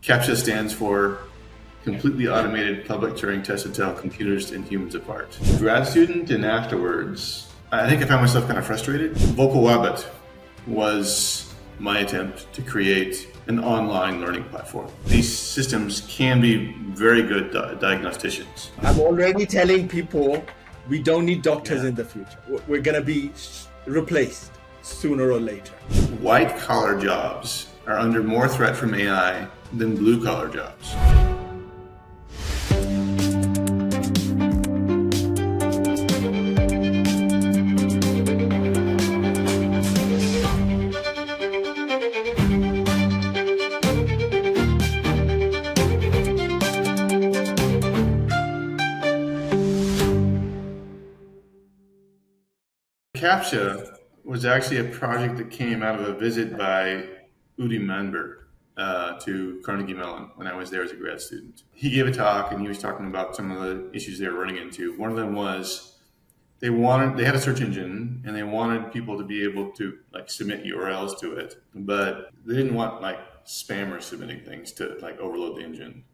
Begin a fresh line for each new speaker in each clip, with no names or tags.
CAPTCHA stands for Completely Automated Public Turing Test to Tell Computers and Humans Apart. Grad student and afterwards, I think I found myself kind of frustrated. Vowpal Wabbit was my attempt to create an online learning platform. These systems can be very good diagnosticians.
I'm already telling people we don't need doctors in the future. We're going to be replaced sooner or later.
White collar jobs are under more threat from AI than blue collar jobs. CAPTCHA was actually a project that came out of a visit by Udi Manber to Carnegie Mellon when I was there as a grad student. He gave a talk and he was talking about some of the issues they were running into. One of them was they had a search engine and they wanted people to be able to submit URLs to it, but they didn't want spammers submitting things to overload the engine.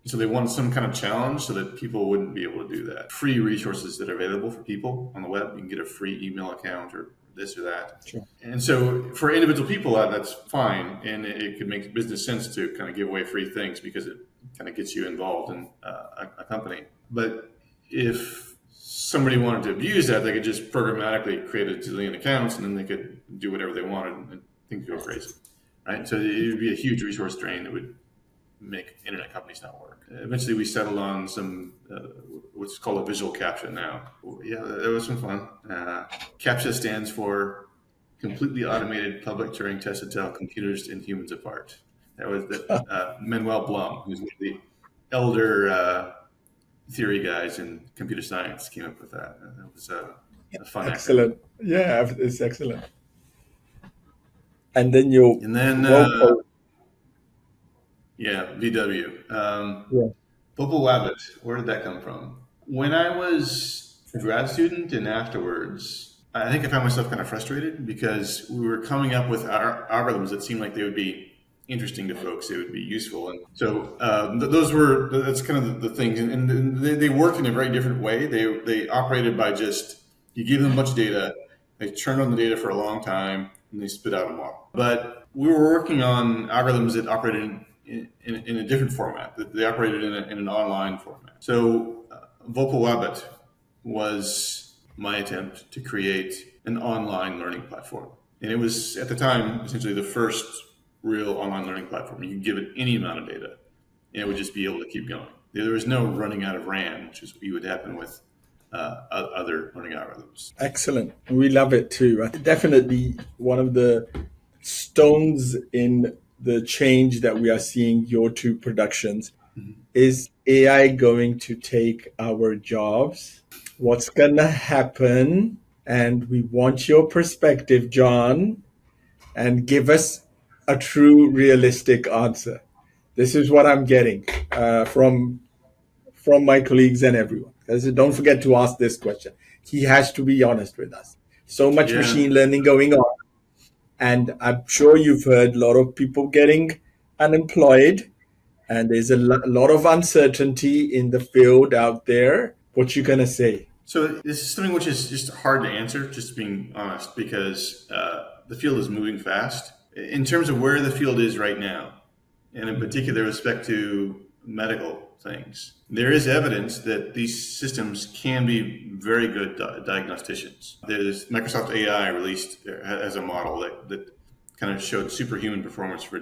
So they wanted some kind of challenge so that people wouldn't be able to do that. Free resources that are available for people on the web. You can get a free email account or this or that.
Sure.
And so for individual people, that's fine. And it could make business sense to kind of give away free things because it kind of gets you involved in a company. But if somebody wanted to abuse that, they could just programmatically create a zillion accounts and then they could do whatever they wanted and things go crazy. Right? So it would be a huge resource drain that would make internet companies not work. Eventually we settled on some what's called a visual CAPTCHA now. Yeah, that was some fun. CAPTCHA stands for Completely Automated Public Turing Test to Tell Computers and Humans Apart. That was Manuel Blum, who's one of the elder theory guys in computer science, came up with that. That was a fun
Excellent.
acronym.
Yeah, it's excellent. And then
VW. Vowpal Wabbit, where did that come from? When I was a grad student and afterwards, I think I found myself kind of frustrated because we were coming up with algorithms that seemed like they would be interesting to folks, they would be useful. And so that's kind of the things. And they worked in a very different way. They operated by you give them a bunch of data, they churn on the data for a long time, and they spit out a model. But we were working on algorithms that operated in a different format. They operated in an online format. So Vowpal Wabbit was my attempt to create an online learning platform. And it was, at the time, essentially the first real online learning platform. You could give it any amount of data, and it would just be able to keep going. There was no running out of RAM, which is what would happen with other learning algorithms.
Excellent. We love it too. Definitely one of the stones in the change that we are seeing your two productions. Is AI going to take our jobs? What's gonna happen? And we want your perspective, John, and give us a true realistic answer. This is what I'm getting from my colleagues and everyone. Don't forget to ask this question. He has to be honest with us. So much machine learning going on. And I'm sure you've heard a lot of people getting unemployed, and there's a lot of uncertainty in the field out there. What you gonna say?
So this is something which is just hard to answer, just being honest, because the field is moving fast. In terms of where the field is right now, and in particular with respect to medical things, there is evidence that these systems can be very good diagnosticians. There's Microsoft AI released as a model that kind of showed superhuman performance for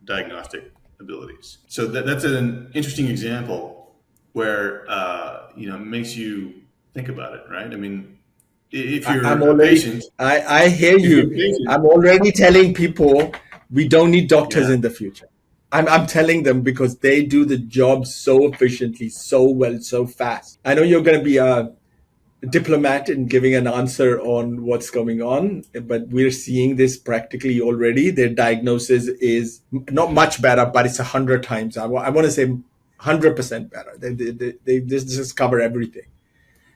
diagnostic abilities. So that's an interesting example where it makes you think about it, right? I mean, if you're patient,
I hear you. I'm already telling people we don't need doctors in the future. I'm telling them because they do the job so efficiently, so well, so fast. I know you're going to be a diplomat in giving an answer on what's going on, but we're seeing this practically already. Their diagnosis is not much better, but it's 100 times. I want to say 100% better. They just cover everything.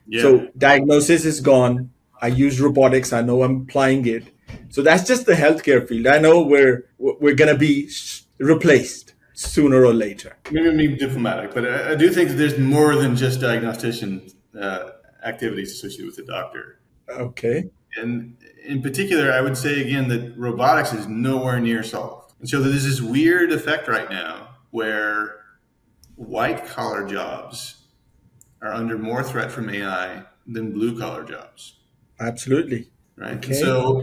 Yeah. So diagnosis is gone. I use robotics. I know I'm applying it. So that's just the healthcare field. I know we're going to be replaced. sooner or later.
Maybe I'm being diplomatic, but I do think that there's more than just diagnostician activities associated with the doctor.
Okay,
And in particular, I would say again that robotics is nowhere near solved. And so there's this weird effect right now where white collar jobs are under more threat from AI than blue collar jobs,
absolutely.
right? And
Okay.
so,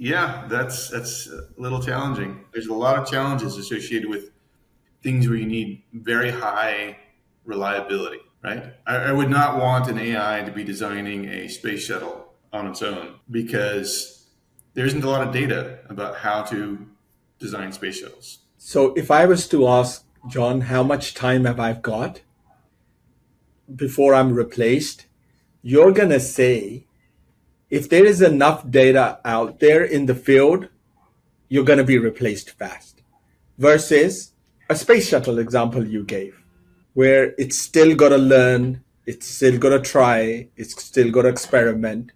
yeah, that's a little challenging. There's a lot of challenges associated with things where you need very high reliability, right? I would not want an AI to be designing a space shuttle on its own because there isn't a lot of data about how to design space shuttles.
So if I was to ask John, how much time have I got before I'm replaced? You're going to say, if there is enough data out there in the field, you're going to be replaced fast. Versus a space shuttle example you gave, where it's still got to learn, it's still got to try, it's still got to experiment.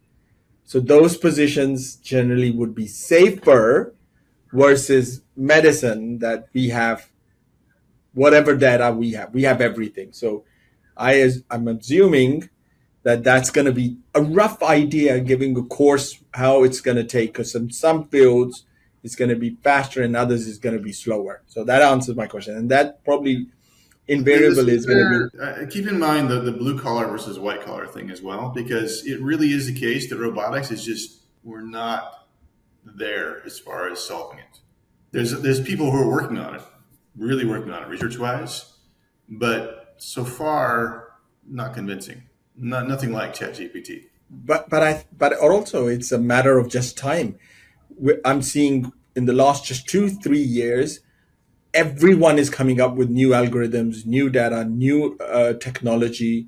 So those positions generally would be safer versus medicine that we have whatever data we have. We have everything. So I'm assuming that that's going to be a rough idea, giving a course how it's going to take. Because in some fields it's going to be faster, and others is going to be slower. So that answers my question, and that probably invariable is going to be.
Keep in mind the blue collar versus white collar thing as well, because it really is the case that robotics is just, we're not there as far as solving it. There's people who are working on it, really working on it research wise, but so far not convincing. Nothing like ChatGPT.
But also it's a matter of just time. I'm seeing in the last just 2-3 years, everyone is coming up with new algorithms, new data, new technology.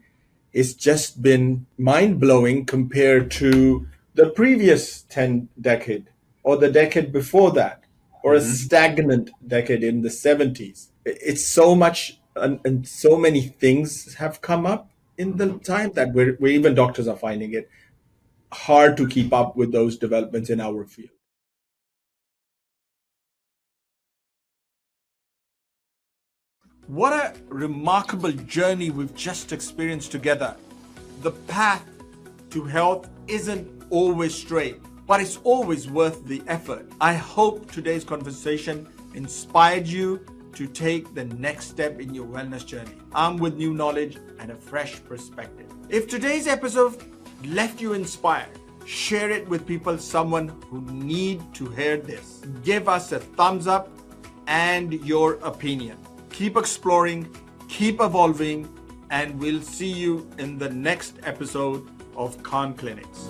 It's just been mind blowing compared to the previous 10 decade or the decade before that, or a stagnant decade in the 70s. It's so much, and so many things have come up in the time that we're even doctors are finding it hard to keep up with those developments in our field. What a remarkable journey we've just experienced together. The path to health isn't always straight, but it's always worth the effort. I hope today's conversation inspired you to take the next step in your wellness journey, armed with new knowledge and a fresh perspective. If today's episode left you inspired, share it with people, someone who need to hear this. Give us a thumbs up and your opinion. Keep exploring, keep evolving, and we'll see you in the next episode of Khan Clinics.